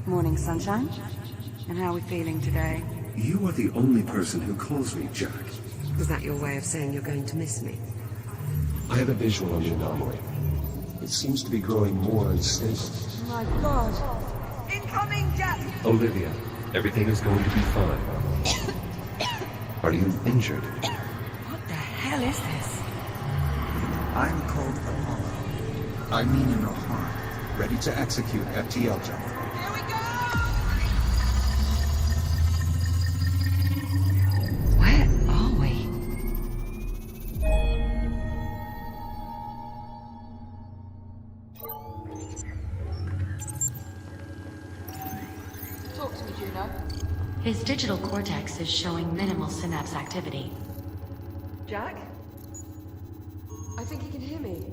Morning, sunshine. And how are we feeling today? You are the only person who calls me Jack. Is that your way of saying you're going to miss me? I have a visual on the anomaly. It seems to be growing more unstable. My God! Incoming, Jack! Olivia, everything is going to be fine. Are you injured? What the hell is this? I'm called Apollo. I mean you no harm. Ready to execute FTL jump. Here we go! Where are we? Talk to me, Juno. His digital cortex is showing minimal synapse activity. Jack? I think he can hear me.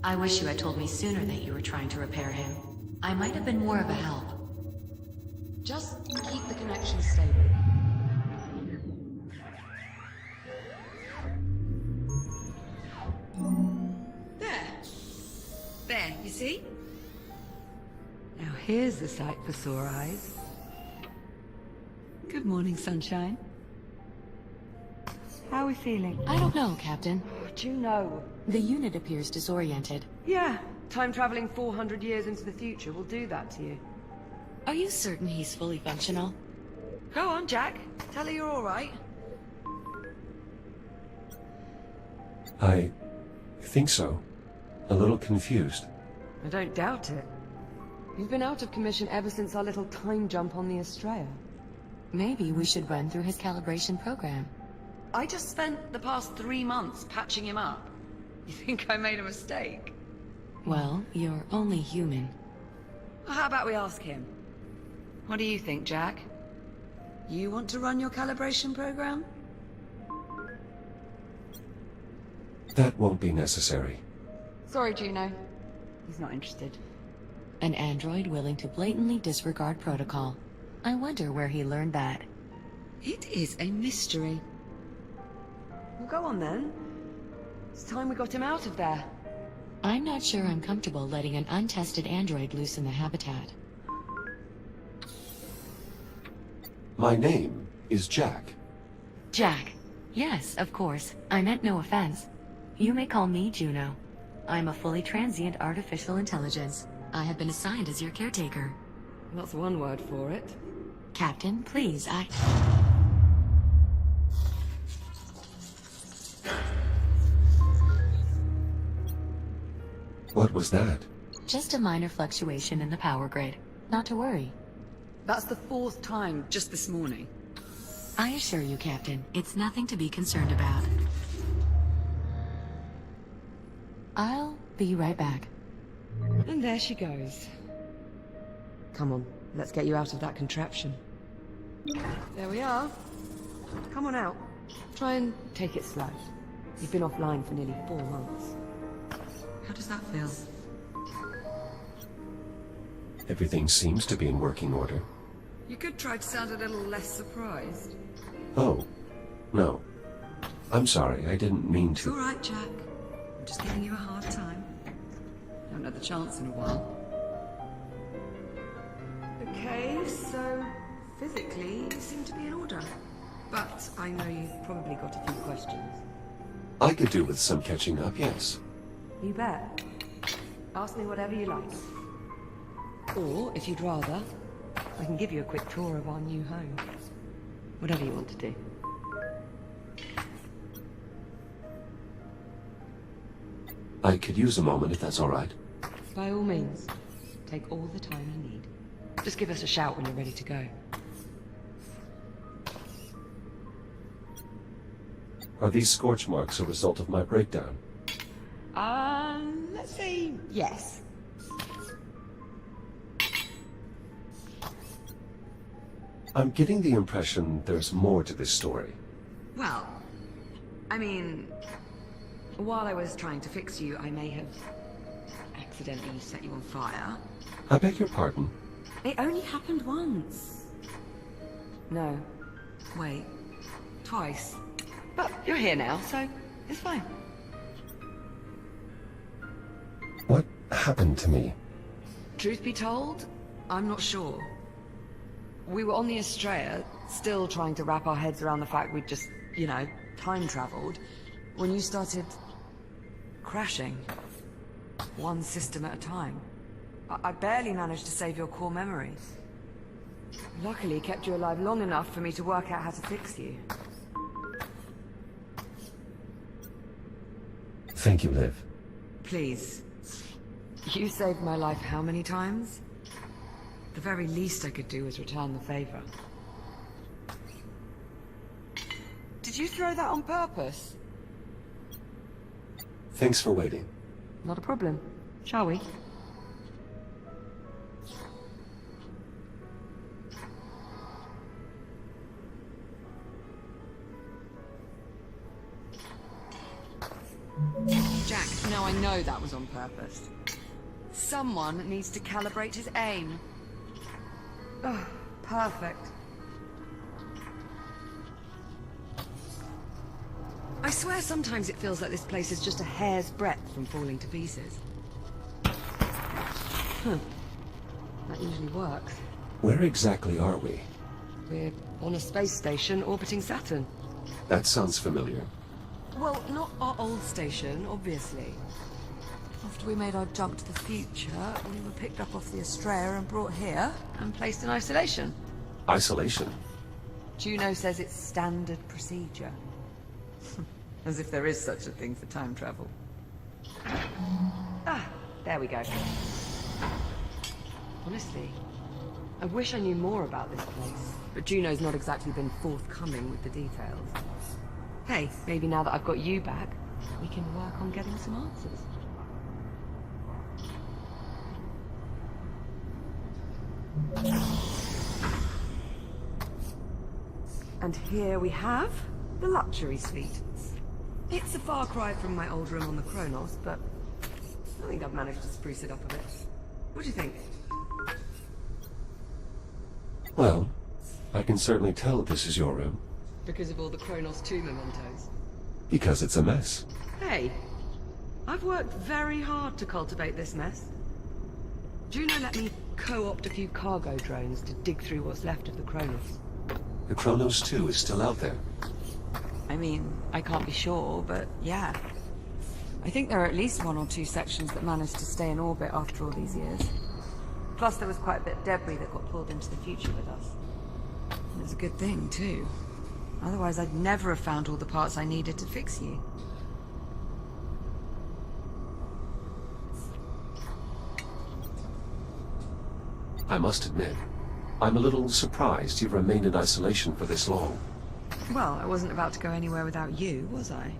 I wish you had told me sooner that you were trying to repair him. I might have been more of a help. Just keep the connection stable. There, you see? Now here's a sight for sore eyes. Good morning, sunshine. How are we feeling? I don't know, Captain. Juno. The unit appears disoriented. Yeah, time traveling 400 years into the future will do that to you. Are you certain he's fully functional? Go on, Jack. Tell her you're all right. I think so. A little confused. I don't doubt it. You've been out of commission ever since our little time jump on the Estrella. Maybe we should run through his calibration program. I just spent the past 3 months patching him up. You think I made a mistake? Well, you're only human. Well, how about we ask him? What do you think, Jack? You want to run your calibration program? That won't be necessary. Sorry, Juno. He's not interested. An android willing to blatantly disregard protocol. I wonder where he learned that. It is a mystery. Well, go on then. It's time we got him out of there. I'm not sure I'm comfortable letting an untested android loose in the habitat. My name is Jack. Jack. Yes, of course. I meant no offense. You may call me Juno. I'm a fully transient artificial intelligence. I have been assigned as your caretaker. That's one word for it. Captain, please, What was that? Just a minor fluctuation in the power grid. Not to worry. That's the 4th time just this morning. I assure you, Captain, it's nothing to be concerned about. I'll be right back. And there she goes. Come on, let's get you out of that contraption. There we are. Come on out. Try and take it slow. You've been offline for nearly 4 months. How does that feel? Everything seems to be in working order. You could try to sound a little less surprised. Oh, no. I'm sorry, I didn't mean It's to. all right, Jack. I'm just giving you a hard time. Haven't had the chance in a while. Okay, so physically you seem to be in order. But I know you've probably got a few questions. I could do with some catching up, yes. You bet. Ask me whatever you like. Or, if you'd rather, I can give you a quick tour of our new home. Whatever you want to do. I could use a moment if that's all right. By all means, take all the time you need. Just give us a shout when you're ready to go. Are these scorch marks a result of my breakdown? Let's say yes. I'm getting the impression there's more to this story. Well, I mean, while I was trying to fix you, I may have accidentally set you on fire. I beg your pardon. It only happened once. No. Wait. Twice. But you're here now, so it's fine. What happened to me? Truth be told, I'm not sure. We were on the Estrella, still trying to wrap our heads around the fact we'd just, time traveled, when you started crashing. One system at a time. I barely managed to save your core memories. Luckily, kept you alive long enough for me to work out how to fix you. Thank you, Liv. Please. You saved my life how many times? The very least I could do was return the favor. Did you throw that on purpose? Thanks for waiting. Not a problem. Shall we? Jack, now I know that was on purpose. Someone needs to calibrate his aim. Oh, perfect. I swear sometimes it feels like this place is just a hair's breadth from falling to pieces. Huh. That usually works. Where exactly are we? We're on a space station orbiting Saturn. That sounds familiar. Well, not our old station, obviously. After we made our jump to the future, we were picked up off the Estrella and brought here, and placed in isolation. Isolation? Juno says it's standard procedure. As if there is such a thing for time travel. Ah, there we go. Honestly, I wish I knew more about this place, but Juno's not exactly been forthcoming with the details. Hey, maybe now that I've got you back, we can work on getting some answers. And here we have the luxury suite. It's a far cry from my old room on the Kronos, but I think I've managed to spruce it up a bit. What do you think? Well, I can certainly tell this is your room. Because of all the Kronos 2 mementos. Because it's a mess. Hey, I've worked very hard to cultivate this mess. Juno let me co-opt a few cargo drones to dig through what's left of the Kronos. The Kronos 2 is still out there. I mean, I can't be sure, but yeah. I think there are at least 1 or 2 sections that managed to stay in orbit after all these years. Plus there was quite a bit of debris that got pulled into the future with us. And it was a good thing, too. Otherwise I'd never have found all the parts I needed to fix you. I must admit, I'm a little surprised you've remained in isolation for this long. Well, I wasn't about to go anywhere without you, was I?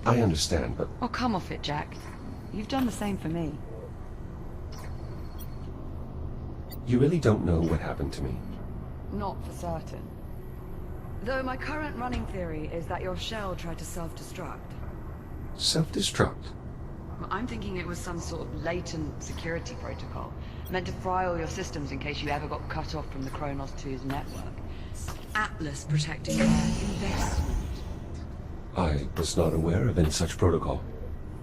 I understand, but Oh, come off it, Jack. You've done the same for me. you really don't know what happened to me. Not for certain. Though my current running theory is that your shell tried to self-destruct. Self-destruct? I'm thinking it was some sort of latent security protocol, meant to fry all your systems in case you ever got cut off from the Kronos 2's network. Atlas protecting their investment. I was not aware of any such protocol.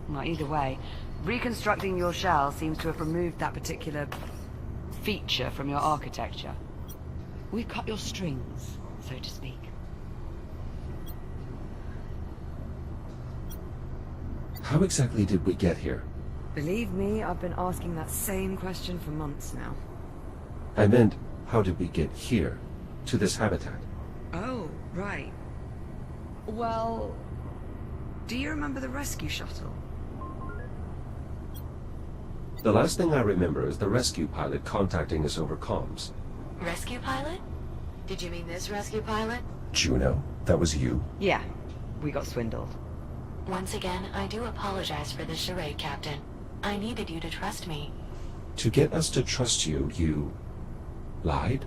Well, either way, reconstructing your shell seems to have removed that particular feature from your architecture. We've cut your strings, so to speak. How exactly did we get here? Believe me, I've been asking that same question for months now. I meant, how did we get here? To this habitat? Oh, right. Well, do you remember the rescue shuttle? The last thing I remember is the rescue pilot contacting us over comms. Rescue pilot? Did you mean this rescue pilot? Juno, that was you? Yeah, we got swindled. Once again, I do apologize for the charade, Captain. I needed you to trust me. To get us to trust you, you lied?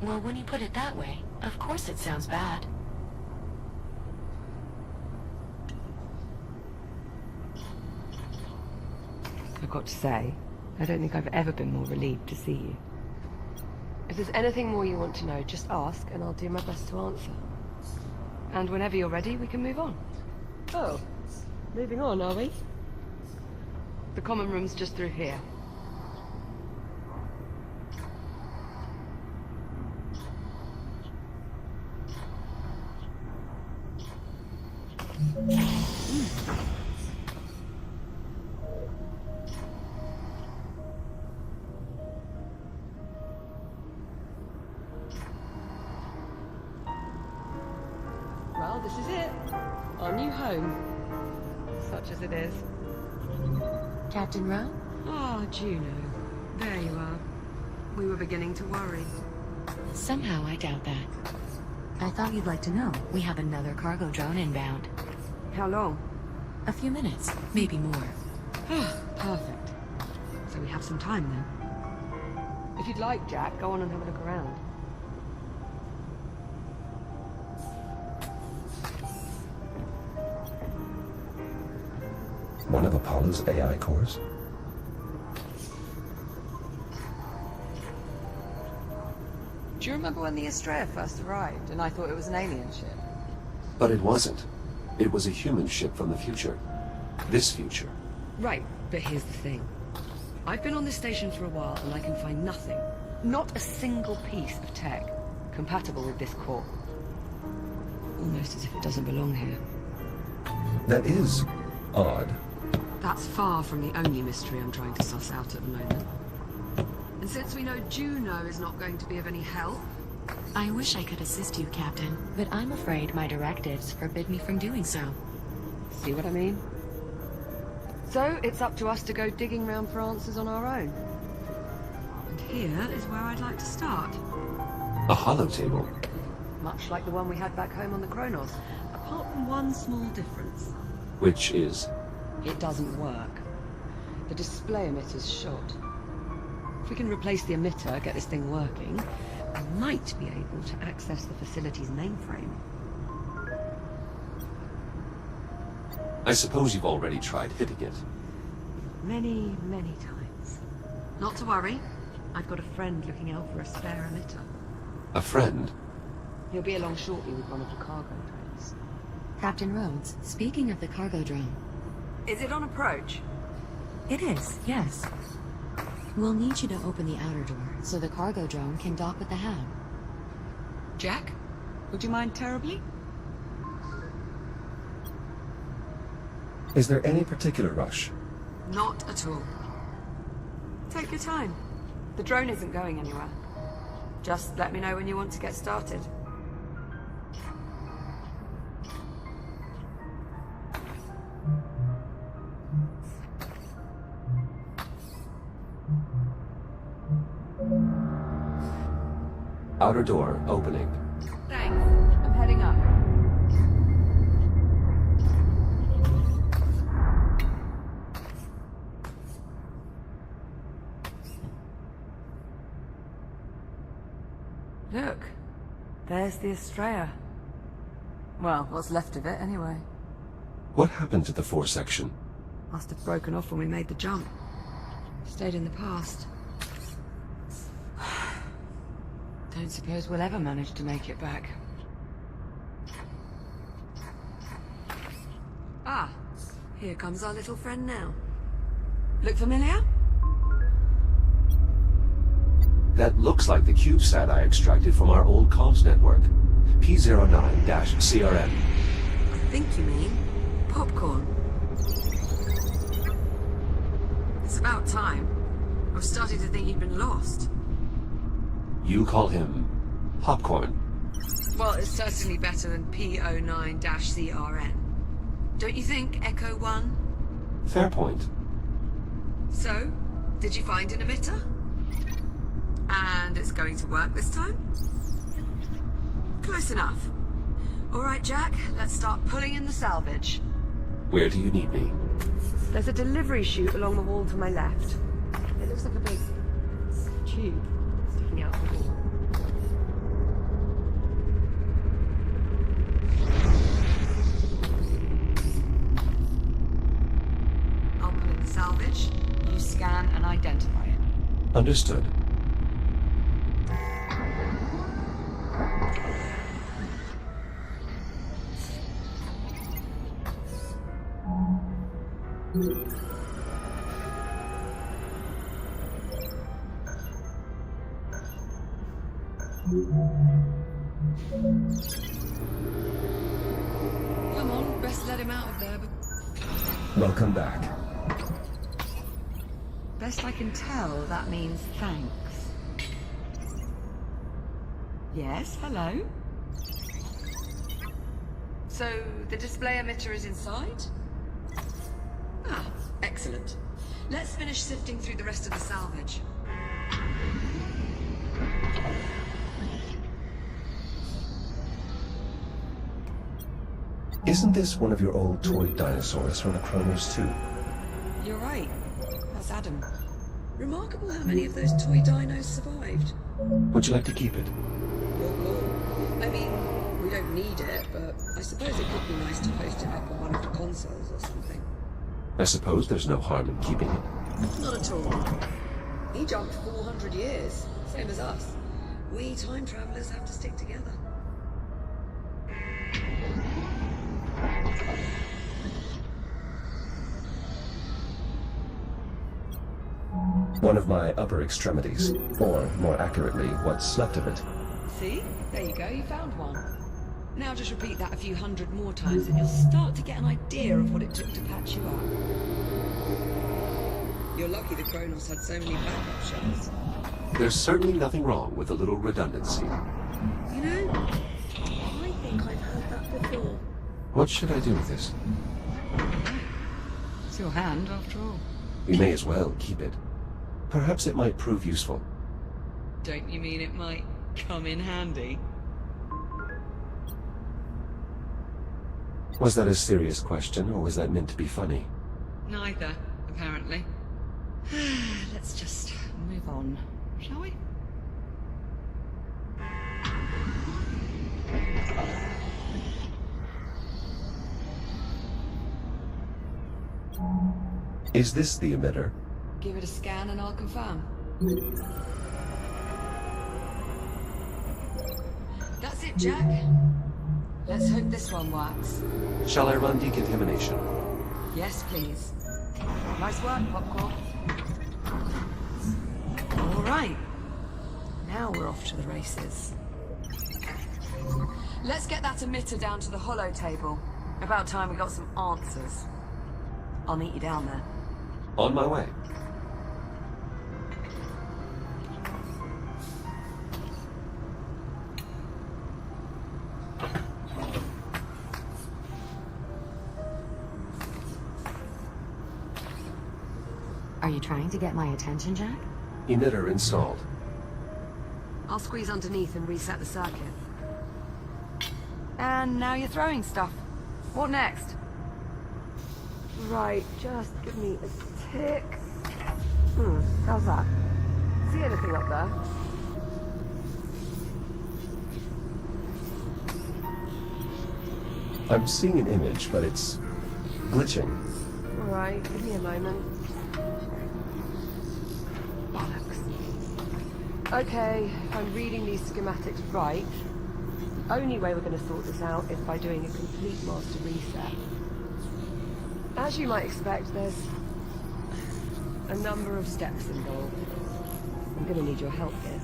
Well, when you put it that way, of course it sounds bad. I've got to say, I don't think I've ever been more relieved to see you. If there's anything more you want to know, just ask and I'll do my best to answer. And whenever you're ready, we can move on. Oh, moving on, are we? The common room's just through here. Well, this is it. Our new home. Such as it is. Captain Rowe? Ah, Juno. There you are. We were beginning to worry. Somehow I doubt that. I thought you'd like to know. We have another cargo drone inbound. How long? A few minutes, maybe more. Perfect. So we have some time then. If you'd like, Jack, go on and have a look around. One of Apollo's AI cores? Do you remember when the Estrella first arrived and I thought it was an alien ship? But it wasn't. It was a human ship from the future. This future. Right, but here's the thing. I've been on this station for a while and I can find nothing, not a single piece of tech, compatible with this core. Almost as if it doesn't belong here. That is odd. That's far from the only mystery I'm trying to suss out at the moment. And since we know Juno is not going to be of any help... I wish I could assist you, Captain, but I'm afraid my directives forbid me from doing so. See what I mean? So, it's up to us to go digging round for answers on our own. And here is where I'd like to start. A holotable. Much like the one we had back home on the Kronos, apart from one small difference. Which is... It doesn't work. The display emitter's shot. If we can replace the emitter, get this thing working, we might be able to access the facility's mainframe. I suppose you've already tried hitting it. Many, many times. Not to worry. I've got a friend looking out for a spare emitter. A friend? He'll be along shortly with one of the cargo drones. Captain Rhodes, speaking of the cargo drone. Is it on approach? It is, yes. We'll need you to open the outer door so the cargo drone can dock with the hab. Jack? Would you mind terribly? Is there any particular rush? Not at all. Take your time. The drone isn't going anywhere. Just let me know when you want to get started. Outer door opening. Thanks. I'm heading up. Look. There's the Estrella. Well, what's left of it, anyway. What happened to the fore section? Must have broken off when we made the jump. Stayed in the past. Don't suppose we'll ever manage to make it back. Ah, here comes our little friend now. Look familiar? That looks like the CubeSat I extracted from our old comms network. P09-CRN. I think you mean popcorn. It's about time. I was starting to think you'd been lost. You call him Popcorn. Well, it's certainly better than P09-CRN. Don't you think, Echo 1? Fair point. So, did you find an emitter? And it's going to work this time? Close enough. All right, Jack, let's start pulling in the salvage. Where do you need me? There's a delivery chute along the wall to my left. It looks like a big tube sticking out the wall. I'll pull in the salvage, you scan and identify it. Understood. Come on, best let him out of there. Welcome back. Best I can tell, that means thanks. Yes, hello? So, the display emitter is inside? Ah, excellent. Let's finish sifting through the rest of the salvage. Isn't this one of your old toy dinosaurs from the Chronos 2? You're right. That's Adam. Remarkable how many of those toy dinos survived. Would you like to keep it? Your call. I mean, we don't need it, but I suppose it could be nice to post it up on one of the consoles or something. I suppose there's no harm in keeping it. Not at all. He jumped 400 years, same as us. We time travelers have to stick together. One of my upper extremities, or more accurately, what's left of it. See? There you go, you found one. Now just repeat that a few hundred more times and you'll start to get an idea of what it took to patch you up. You're lucky the Kronos had so many backup shells. There's certainly nothing wrong with a little redundancy. You know, I think I've heard that before. What should I do with this? It's your hand, after all. We may as well keep it. Perhaps it might prove useful. Don't you mean it might come in handy? Was that a serious question, or was that meant to be funny? Neither, apparently. Let's just move on, shall we? Is this the emitter? Give it a scan and I'll confirm. That's it, Jack. Let's hope this one works. Shall I run decontamination? Yes, please. Nice work, Popcorn. All right. Now we're off to the races. Let's get that emitter down to the holo table. About time we got some answers. I'll meet you down there. On my way. Are you trying to get my attention, Jack? Emitter installed. I'll squeeze underneath and reset the circuit. And now you're throwing stuff. What next? Right, just give me a tick. How's that? See anything up there? I'm seeing an image, but it's glitching. Alright, give me a moment. Bollocks. Okay, if I'm reading these schematics right, the only way we're going to sort this out is by doing a complete master reset. As you might expect, there's a number of steps involved. I'm going to need your help here.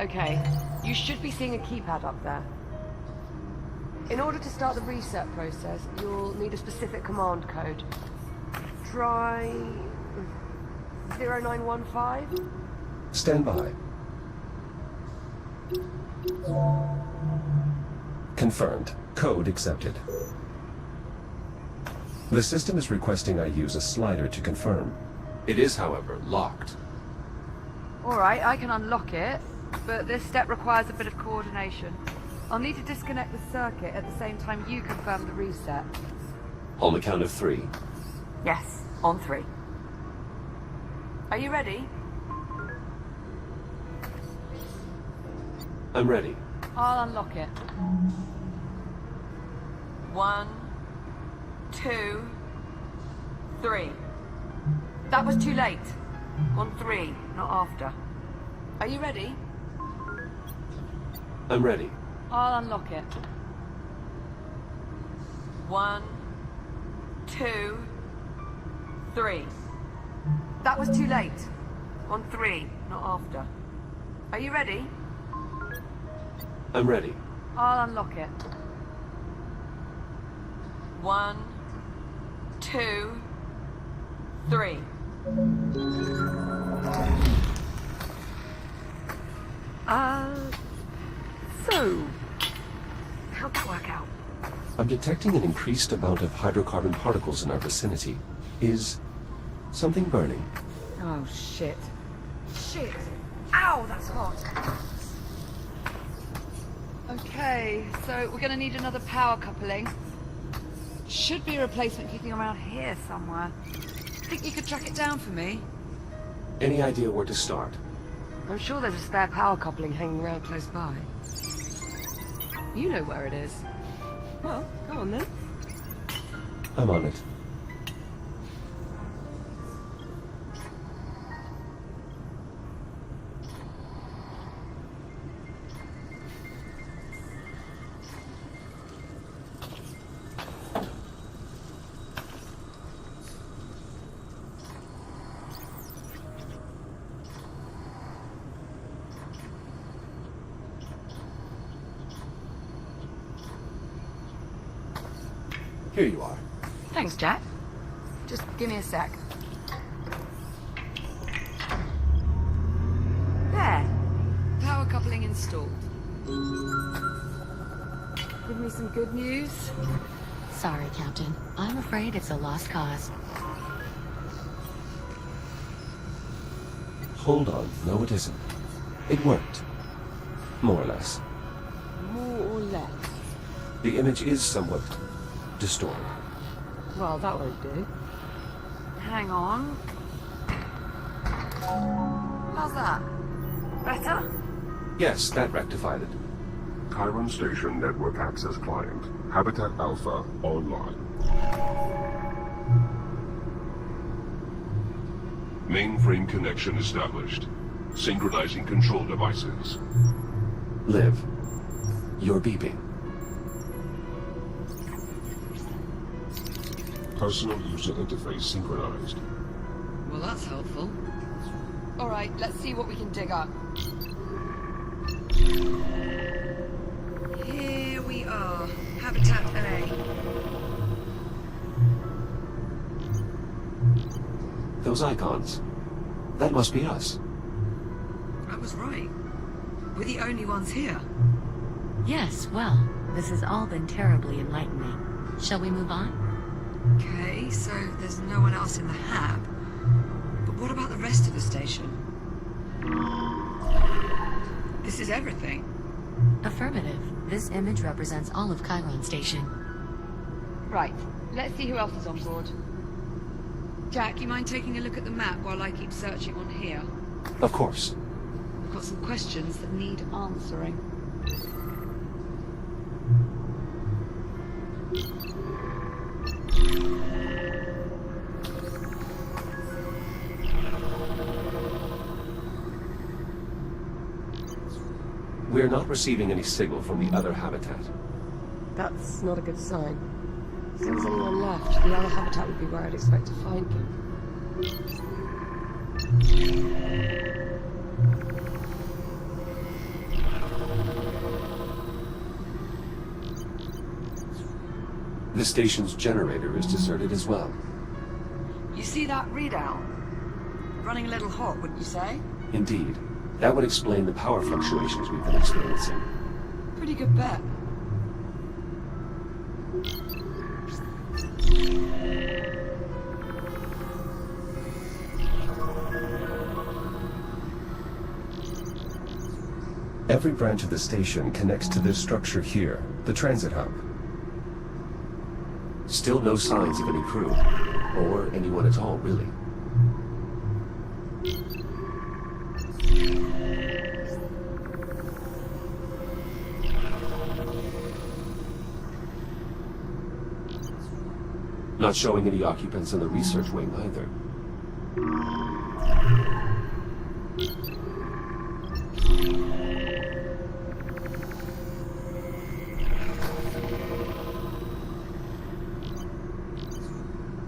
Okay, you should be seeing a keypad up there. In order to start the reset process, you'll need a specific command code. Try 0915? Stand by. Confirmed. Code accepted. The system is requesting I use a slider to confirm. It is, however, locked. Alright, I can unlock it, but this step requires a bit of coordination. I'll need to disconnect the circuit at the same time you confirm the reset. On the count of 3. Yes, on 3. Are you ready? I'm ready. I'll unlock it. 1, 2, 3. That was too late. On 3, not after. Are you ready? I'm ready. I'll unlock it. 1, 2, 3. That was too late. On 3, not after. Are you ready? I'm ready. I'll unlock it. 1, 2, 3. So... how'd that work out? I'm detecting an increased amount of hydrocarbon particles in our vicinity. Is something burning? Oh, shit. Shit! Ow, that's hot! Okay, so we're gonna need another power coupling. Should be a replacement kicking around here somewhere. Think you could track it down for me? Any idea where to start? I'm sure there's a spare power coupling hanging around close by. You know where it is. Well, go on then. I'm on it. Here you are. Thanks, Jack. Just give me a sec. There. Power coupling installed. Give me some good news. Sorry, Captain. I'm afraid it's a lost cause. Hold on. No, it isn't. It worked. More or less. More or less. The image is somewhat distorted. Well, that won't do. Hang on. How's that? Better? Yes, that rectified it. Chiron Station Network Access Client. Habitat Alpha online. Mainframe connection established. Synchronizing control devices. Liv, you're beeping. Personal user interface synchronized. Well, that's helpful. All right, let's see what we can dig up. Here we are. Habitat A. Those icons. That must be us. I was right. We're the only ones here. Yes, well, this has all been terribly enlightening. Shall we move on? Okay, so there's no one else in the hab. But what about the rest of the station? This is everything. Affirmative. This image represents all of Chiron Station. Right, let's see who else is on board. Jack, you mind taking a look at the map while I keep searching on here? Of course. I've got some questions that need answering. We're not receiving any signal from the other habitat. That's not a good sign. If there was anyone left, the other habitat would be where I'd expect to find them. The station's generator is deserted as well. You see that readout? Running a little hot, wouldn't you say? Indeed. That would explain the power fluctuations we've been experiencing. Pretty good bet. Every branch of the station connects to this structure here, the transit hub. Still no signs of any crew, or anyone at all, really. Not showing any occupants in the research wing either.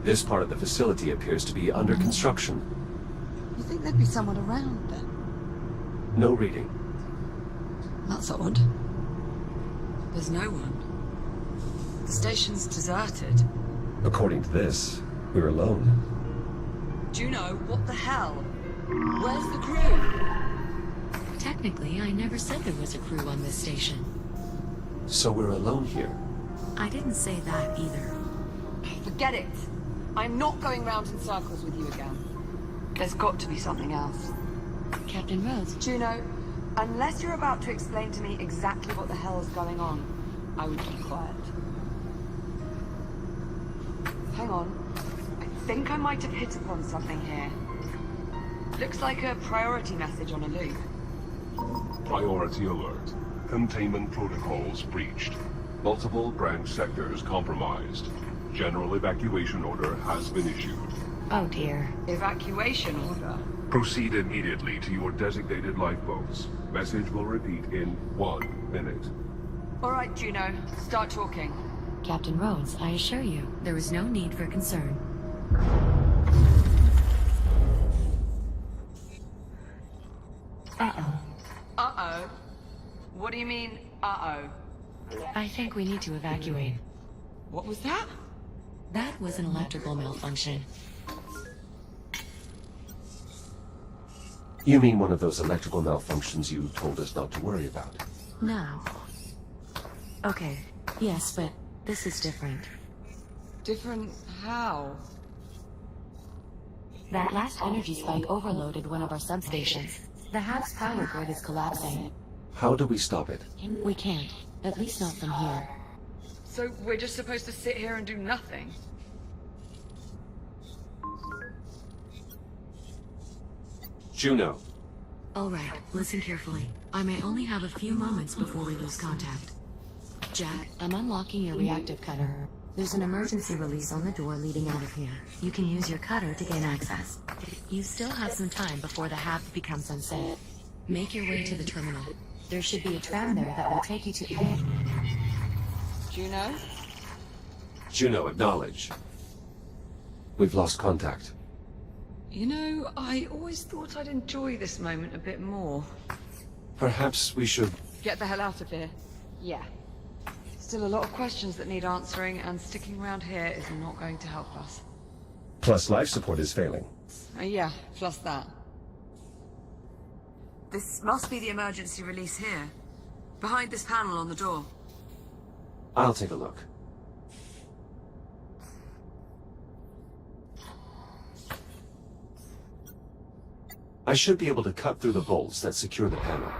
This part of the facility appears to be under construction. think there'd be someone around then? No reading. That's odd. There's no one. The station's deserted. According to this, we're alone. Juno, what the hell? Where's the crew? Technically, I never said there was a crew on this station. So we're alone here. I didn't say that either. Forget it. I'm not going round in circles with you again. There's got to be something else. Captain Rhodes, Juno, unless you're about to explain to me exactly what the hell is going on, I would keep quiet. Hang on. I think I might have hit upon something here. Looks like a priority message on a loop. Priority alert. Containment protocols breached. Multiple branch sectors compromised. General evacuation order has been issued. oh dear. Evacuation order. Proceed immediately to your designated lifeboats. Message will repeat in 1 minute. All right, Juno, start talking. Captain Rhodes, I assure you, there is no need for concern. Uh-oh. Uh-oh? What do you mean, uh-oh? I think we need to evacuate. What was that? That was an electrical malfunction. You mean one of those electrical malfunctions you told us not to worry about? No. Okay, yes, but this is different. Different how? That last energy spike overloaded one of our substations. The house power grid is collapsing. How do we stop it? We can't. At least not from here. So we're just supposed to sit here and do nothing? Juno. All right, listen carefully. I may only have a few moments before we lose contact. Jack, I'm unlocking your reactive cutter. There's an emergency release on the door leading out of here. You can use your cutter to gain access. You still have some time before the half becomes unsafe. Make your way to the terminal. There should be a tram there that will take you to... Juno? Juno, acknowledge. We've lost contact. You know, I always thought I'd enjoy this moment a bit more. Perhaps we should... Get the hell out of here. Yeah. Still a lot of questions that need answering, and sticking around here is not going to help us. Plus life support is failing. Yeah, plus that. This must be the emergency release here. Behind this panel on the door. I'll take a look. I should be able to cut through the bolts that secure the panel.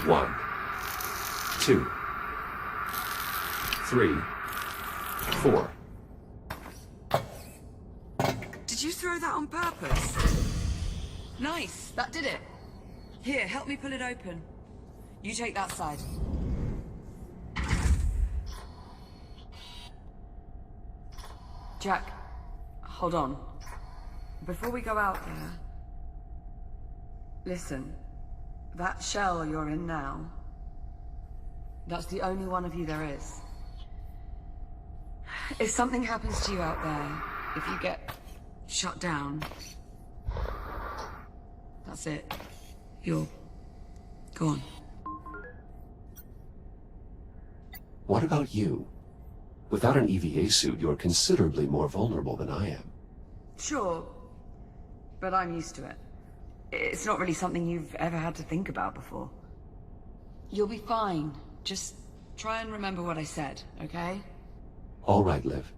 One, 2, 3, 4. Did you throw that on purpose? Nice, that did it. Here, help me pull it open. You take that side. Jack, hold on. Before we go out there... Listen, that shell you're in now, that's the only one of you there is. If something happens to you out there, if you get shut down, that's it. You're gone. What about you? Without an EVA suit, you're considerably more vulnerable than I am. Sure, but I'm used to it. It's not really something you've ever had to think about before. You'll be fine. Just try and remember what I said, okay? All right, Liv.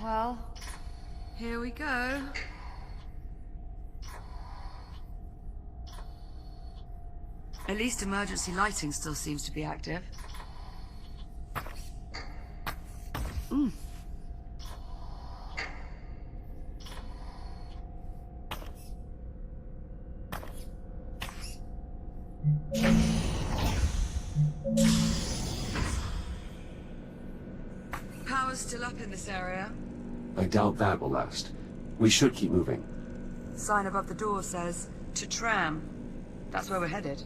Well, here we go. At least emergency lighting still seems to be active. Power's still up in this area. I doubt that will last. We should keep moving. Sign above the door says, to tram. That's where we're headed.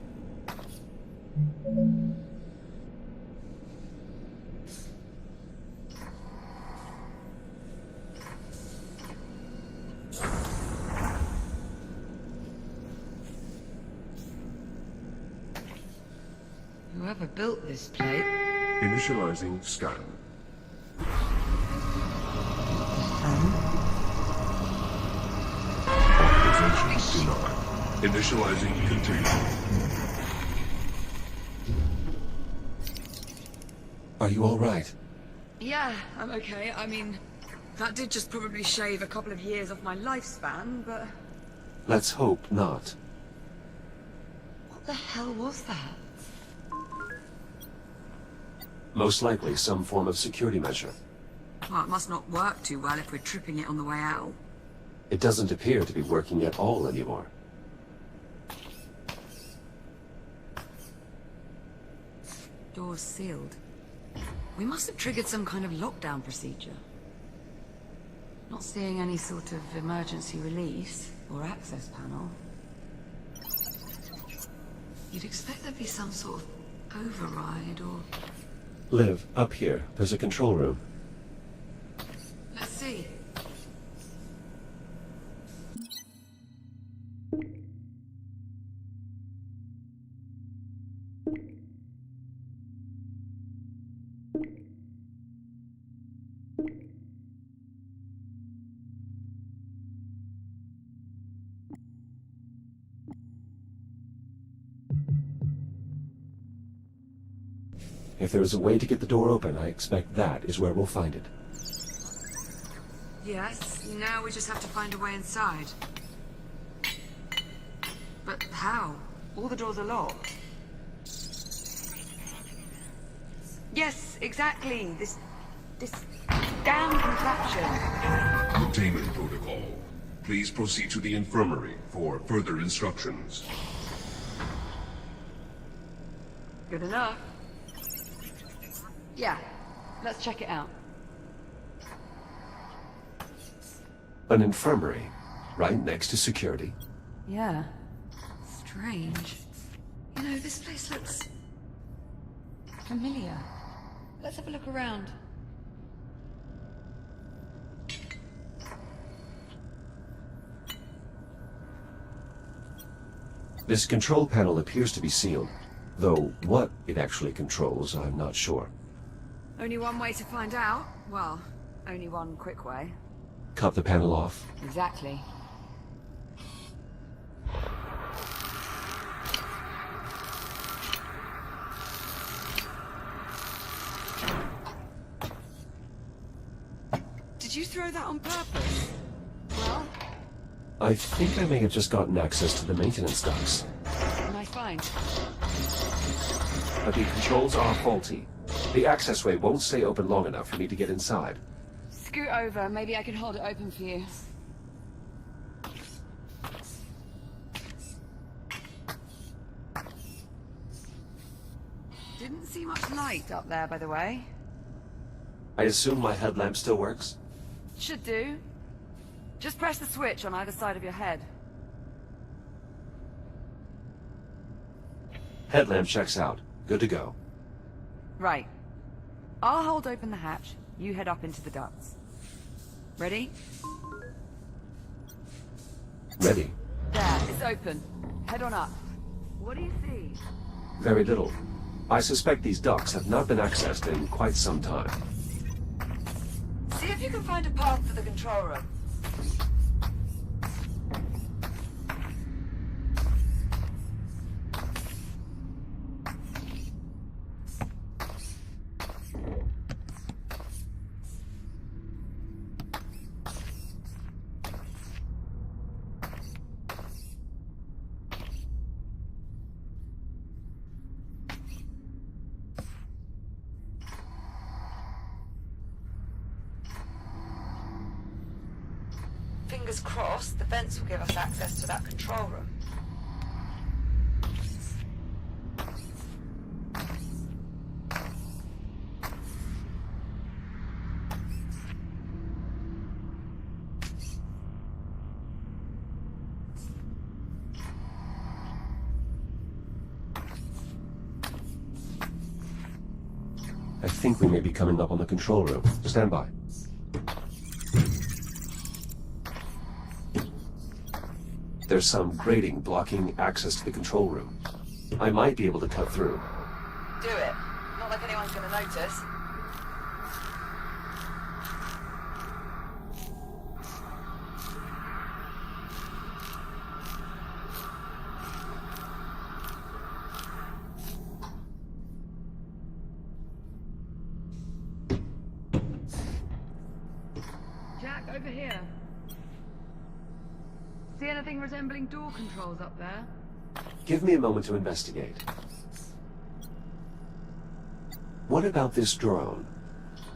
Whoever built this plate... Initializing scan. Authorization denied. Initializing containment. Are you all right? Yeah, I'm okay. I mean, that did just probably shave a couple of years off my lifespan, but... Let's hope not. What the hell was that? Most likely some form of security measure. Well, it must not work too well if we're tripping it on the way out. It doesn't appear to be working at all anymore. Door's sealed. We must have triggered some kind of lockdown procedure. Not seeing any sort of emergency release or access panel. You'd expect there'd be some sort of override or... Liv, up here. There's a control room. Let's see. If there is a way to get the door open, I expect that is where we'll find it. Yes, now we just have to find a way inside. But how? All the doors are locked. Yes, exactly. This damn contraption. Containment protocol. Please proceed to the infirmary for further instructions. Good enough. Yeah, let's check it out. An infirmary, right next to security. Yeah. Strange. You know, this place looks... familiar. Let's have a look around. This control panel appears to be sealed, though what it actually controls, I'm not sure. Only one way to find out. Well, only one quick way. Cut the panel off. Exactly. Did you throw that on purpose? Well, I think I may have just gotten access to the maintenance ducts. nice find. But the controls are faulty. The accessway won't stay open long enough for me to get inside. Scoot over, maybe I can hold it open for you. Didn't see much light up there, by the way. I assume my headlamp still works? Should do. Just press the switch on either side of your head. Headlamp checks out. Good to go. Right. I'll hold open the hatch. You head up into the ducts. Ready? Ready. There, it's open. Head on up. What do you see? Very little. I suspect these ducts have not been accessed in quite some time. See if you can find a path to the control room. Fingers crossed, the vents will give us access to that control room. I think we may be coming up on the control room. Stand by. There's some grating blocking access to the control room. I might be able to cut through. do it. Not like anyone's gonna notice. Jack, over here. See anything resembling door controls up there? Give me a moment to investigate. What about this drone?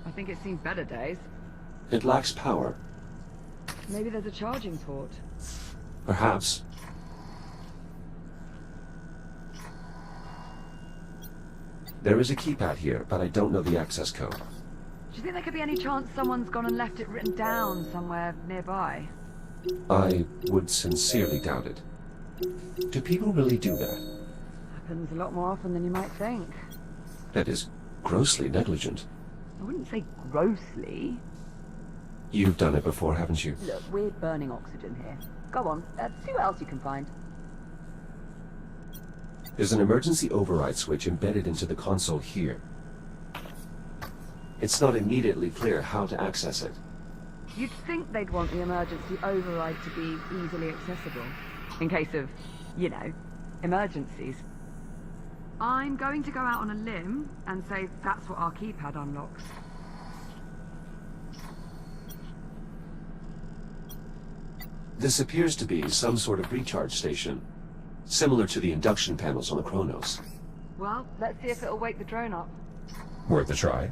I think it's seen better days. It lacks power. Maybe there's a charging port. Perhaps. There is a keypad here, but I don't know the access code. Do you think there could be any chance someone's gone and left it written down somewhere nearby? I would sincerely doubt it. Do people really do that? Happens a lot more often than you might think. That is grossly negligent. I wouldn't say grossly. You've done it before, haven't you? Look, we're burning oxygen here. Go on, see what else you can find. There's an emergency override switch embedded into the console here. It's not immediately clear how to access it. You'd think they'd want the emergency override to be easily accessible. In case of, you know, emergencies. I'm going to go out on a limb and say that's what our keypad unlocks. This appears to be some sort of recharge station, similar to the induction panels on the Kronos. Well, let's see if it'll wake the drone up. Worth a try.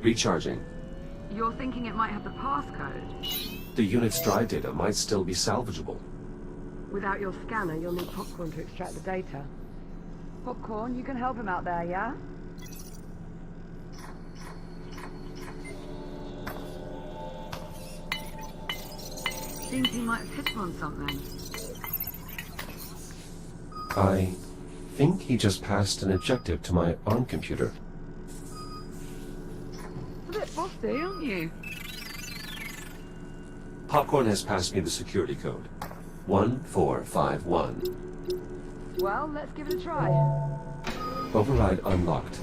Recharging. You're thinking it might have the passcode? The unit's drive data might still be salvageable. Without your scanner, you'll need Popcorn to extract the data. Popcorn, you can help him out there, yeah? Seems he might have hit upon something. I think he just passed an objective to my ARM computer. A bit bossy, aren't you? Popcorn has passed me the security code. 1451. Well, let's give it a try. Override unlocked.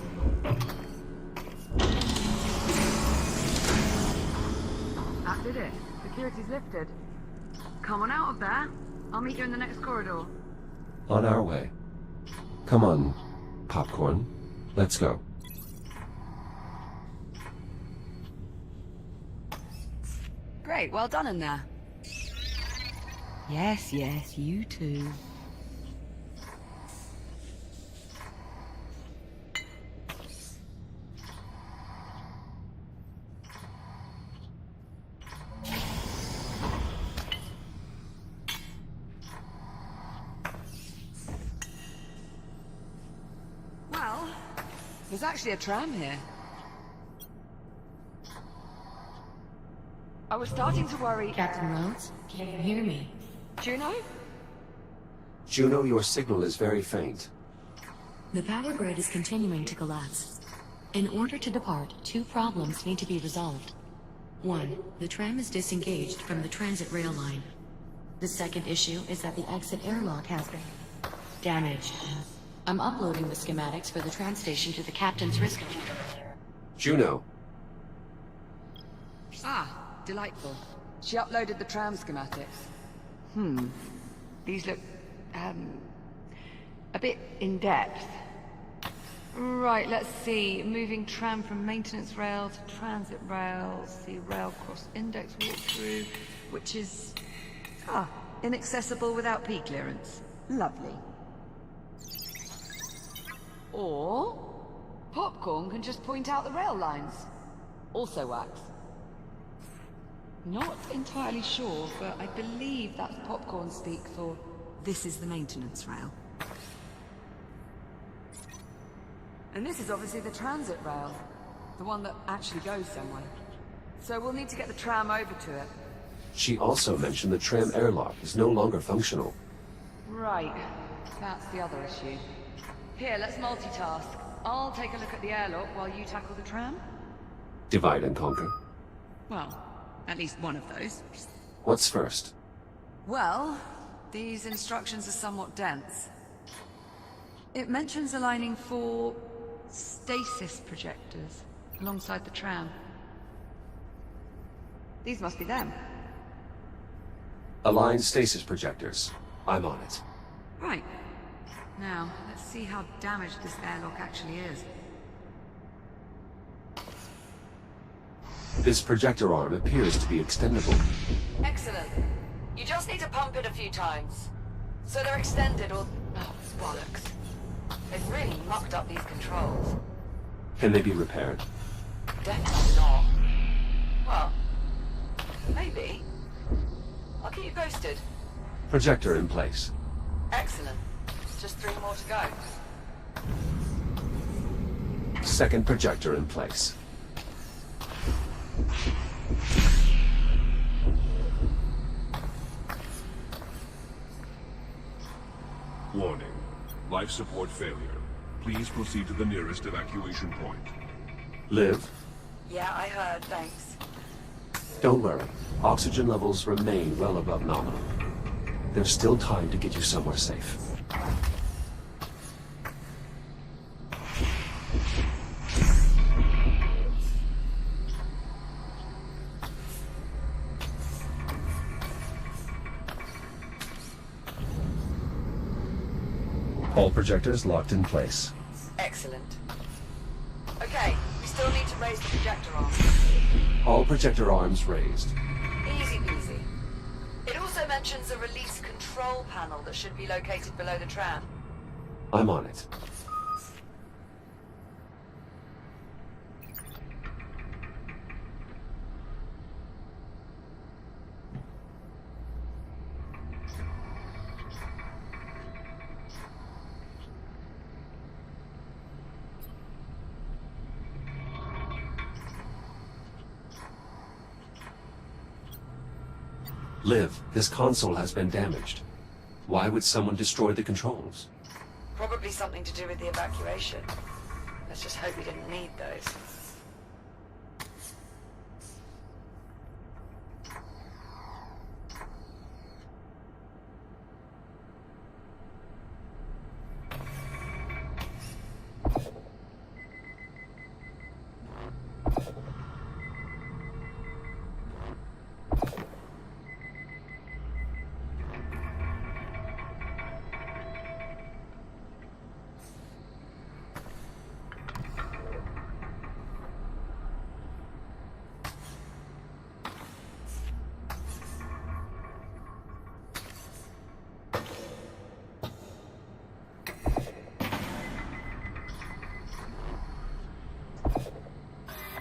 That did it. Security's lifted. Come on out of there. I'll meet you in the next corridor. On our way. Come on, Popcorn. Let's go. Great, well done in there. Yes, yes, you too. Well, there's actually a tram here. I was starting to worry... Captain Rhodes, can you hear me? Juno? Juno, your signal is very faint. The power grid is continuing to collapse. In order to depart, two problems need to be resolved. One, the tram is disengaged from the transit rail line. The second issue is that the exit airlock has been damaged. I'm uploading the schematics for the tram station to the captain's wrist computer. Juno. Ah, delightful. She uploaded the tram schematics. These look, a bit in-depth. Right, let's see. Moving tram from maintenance rail to transit rail. See rail cross index walkthrough, which is... Inaccessible without P clearance. lovely. Or... Popcorn can just point out the rail lines. Also works. Not entirely sure, but I believe that's Popcorn speak for this is the maintenance rail. And this is obviously the transit rail. The one that actually goes somewhere. So we'll need to get the tram over to it. She also mentioned the tram airlock is no longer functional. Right. That's the other issue. Here, let's multitask. I'll take a look at the airlock while you tackle the tram. Divide and conquer. Well, at least one of those. What's first? Well, these instructions are somewhat dense. It mentions aligning 4 stasis projectors alongside the tram. These must be them. Align stasis projectors. I'm on it. Right. Now, let's see how damaged this airlock actually is. This projector arm appears to be extendable. Excellent. You just need to pump it a few times. So they're extended or... oh, bollocks. They've really mucked up these controls. Can they be repaired? Definitely not. Well, maybe. I'll keep you posted. Projector in place. Excellent. Just 3 more to go. Second projector in place. Warning. Life support failure. Please proceed to the nearest evacuation point. Liv, Yeah, I heard, thanks. don't worry. Oxygen levels remain well above nominal. There's still time to get you somewhere safe. All projectors locked in place. Excellent. Okay, we still need to raise the projector arm. All projector arms raised. Easy peasy. It also mentions a release control panel that should be located below the tram. I'm on it. Liv, this console has been damaged. Why would someone destroy the controls? Probably something to do with the evacuation. Let's just hope we didn't need those.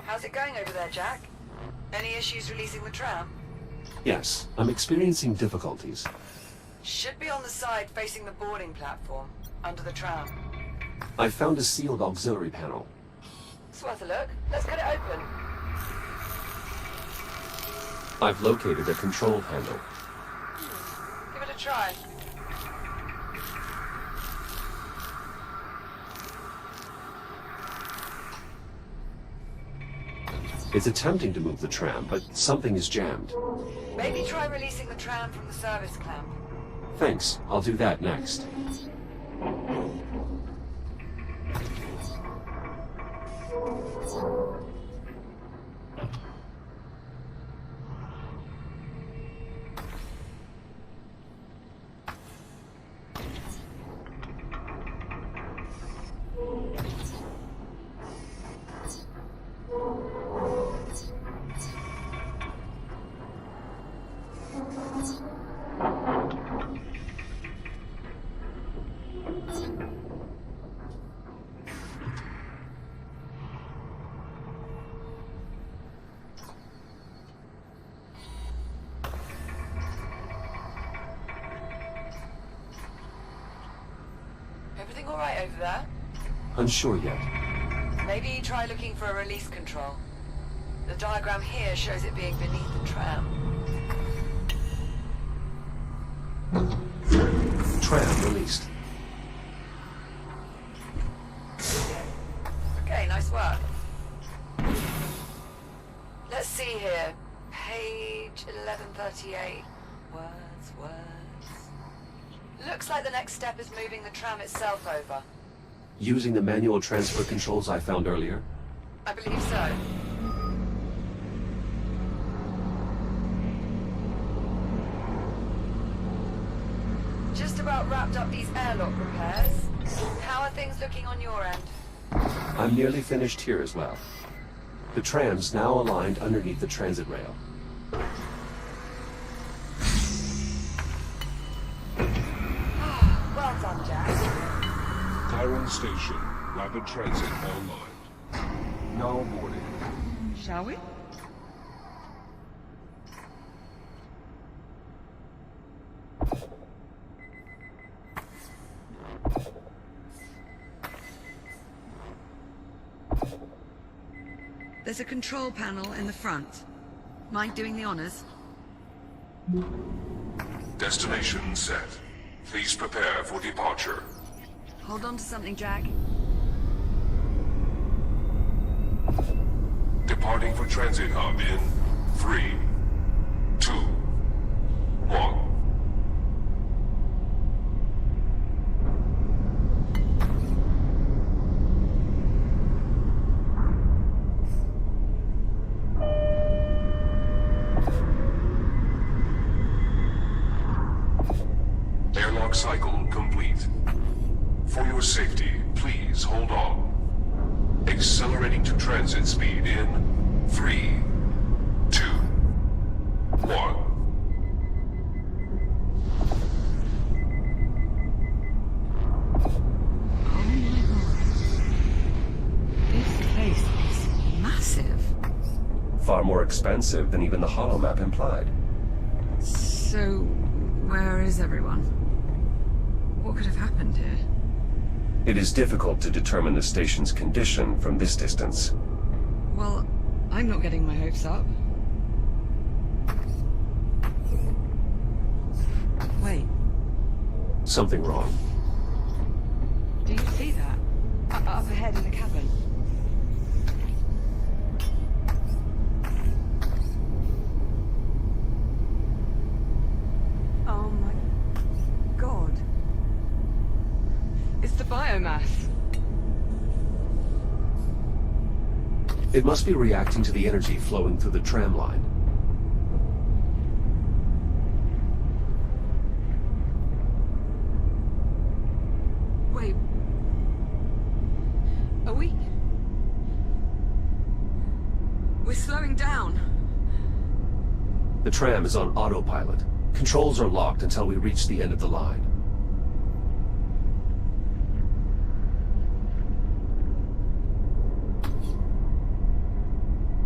How's it going over there, Jack? Any issues releasing the tram? Yes, I'm experiencing difficulties. Should be on the side facing the boarding platform, under the tram. I found a sealed auxiliary panel. It's worth a look. Let's get it open. I've located a control panel. Give it a try. It's attempting to move the tram, but something is jammed. Maybe try releasing the tram from the service clamp. Thanks, I'll do that next. Everything all right over there? Unsure yet. Maybe try looking for a release control. The diagram here shows it being beneath the tram. Tram released. Okay, nice work. Let's see here. Page 1138. Words. Looks like the next step is moving the tram itself over. Using the manual transfer controls I found earlier? I believe so. Just about wrapped up these airlock repairs. How are things looking on your end? I'm nearly finished here as well. The tram's now aligned underneath the transit rail. Well done, Jack. Chiron Station. Rapid transit online. Now boarding. Shall we? There's a control panel in the front. Mind doing the honors? Destination set. Please prepare for departure. Hold on to something, Jack. Departing for transit hub in 3, 2, 1. Airlock cycle complete. For your safety, please hold on. Accelerating to transit speed in 3, 2, 1. Oh my god. This place is massive. Far more expensive than even the holomap implied. So, where is everyone? What could have happened here? It is difficult to determine the station's condition from this distance. Well, I'm not getting my hopes up. Wait, Something wrong. do you see that? Up ahead in the cabin. Oh my god. It's the biomass. It must be reacting to the energy flowing through the tram line. Wait. Are we... We're slowing down. The tram is on autopilot. Controls are locked until we reach the end of the line.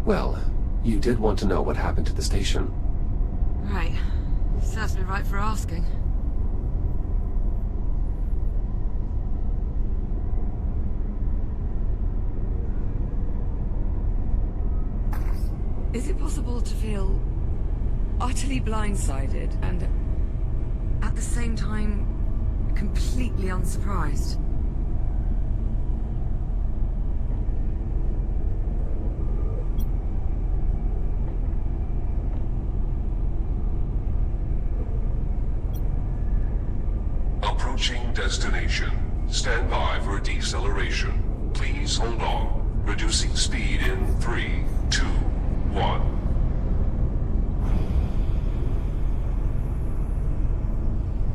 Well, you did want to know what happened to the station. Right. Serves me right for asking. Is it possible to feel utterly blindsided and at the same time completely unsurprised? Approaching destination. Stand by for deceleration. Please hold on. Reducing speed in 3, 2, 1.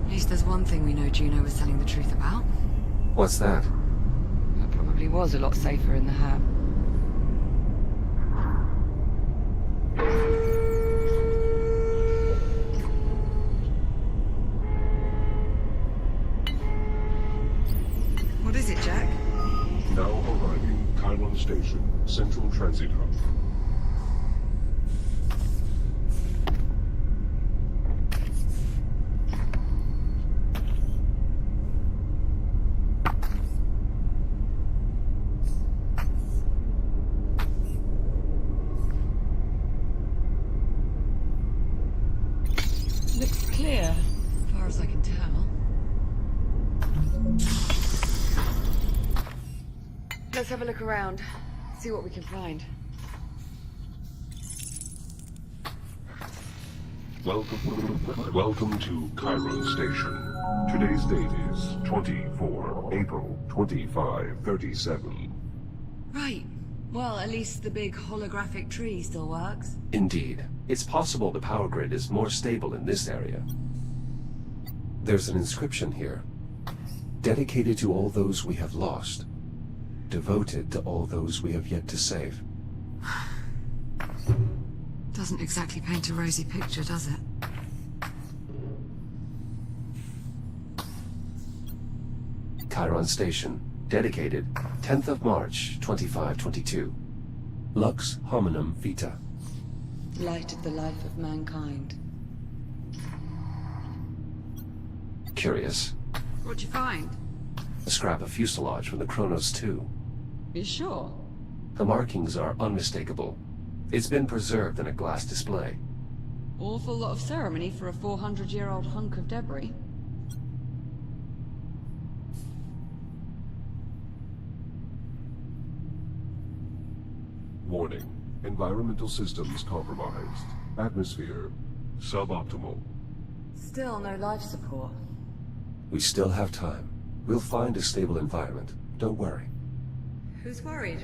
At least there's one thing we know Juno was telling the truth about. What's that? It probably was a lot safer in the hab. What is it, Jack? Now arriving Chiron Station, Central Transit Hub. Let's have a look around. See what we can find. Welcome to Chiron Station. Today's date is 24 April 2537. Right. Well, at least the big holographic tree still works. Indeed. It's possible the power grid is more stable in this area. There's an inscription here. Dedicated to all those we have lost. Devoted to all those we have yet to save. Doesn't exactly paint a rosy picture, does it? Chiron Station. Dedicated 10th of March, 2522. Lux Hominum Vita. Light of the life of mankind. Curious. What'd you find? A scrap of fuselage from the Kronos 2. You sure? The markings are unmistakable. It's been preserved in a glass display. Awful lot of ceremony for a 400-year-old hunk of debris. Warning. Environmental systems compromised. Atmosphere suboptimal. Still no life support. We still have time. We'll find a stable environment. Don't worry. Who's worried?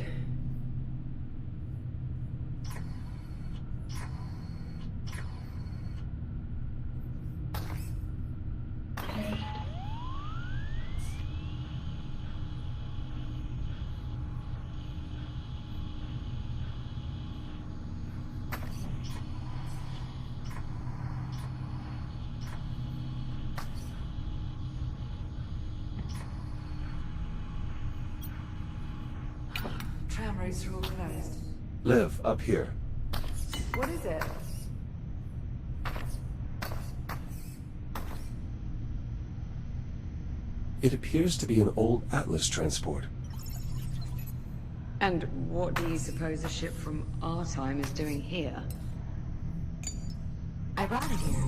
Tram roads are all closed. Liv, up here. What is it? It appears to be an old Atlas transport. And what do you suppose a ship from our time is doing here? I brought it here.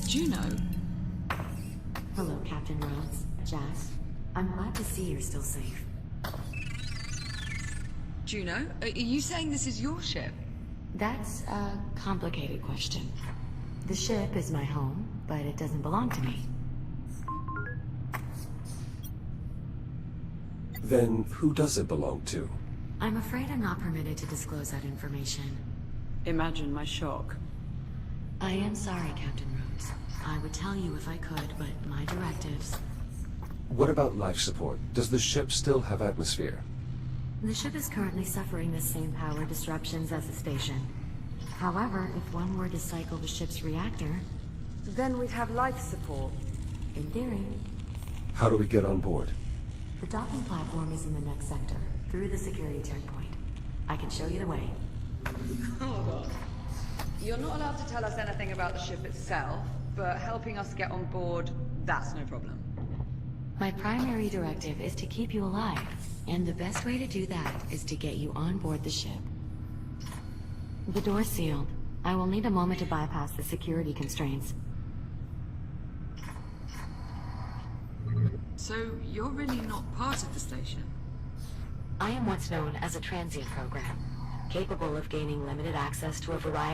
Juno? Hello, Captain Rhodes. Jazz. I'm glad to see you're still safe. Juno? Are you saying this is your ship? That's a complicated question. The ship is my home, but it doesn't belong to me. Then who does it belong to? I'm afraid I'm not permitted to disclose that information. Imagine my shock. I am sorry, Captain Rhodes. I would tell you if I could, but my directives... What about life support? Does the ship still have atmosphere? The ship is currently suffering the same power disruptions as the station. However, if one were to cycle the ship's reactor... Then we'd have life support. In theory, How do we get on board? the docking platform is in the next sector, through the security checkpoint. I can show you the way. Oh god. You're not allowed to tell us anything about the ship itself, but helping us get on board, that's no problem. My primary directive is to keep you alive, and the best way to do that is to get you on board the ship. The door's sealed. I will need a moment to bypass the security constraints. So, you're really not part of the station? I am what's known as a transient program, capable of gaining limited access to a variety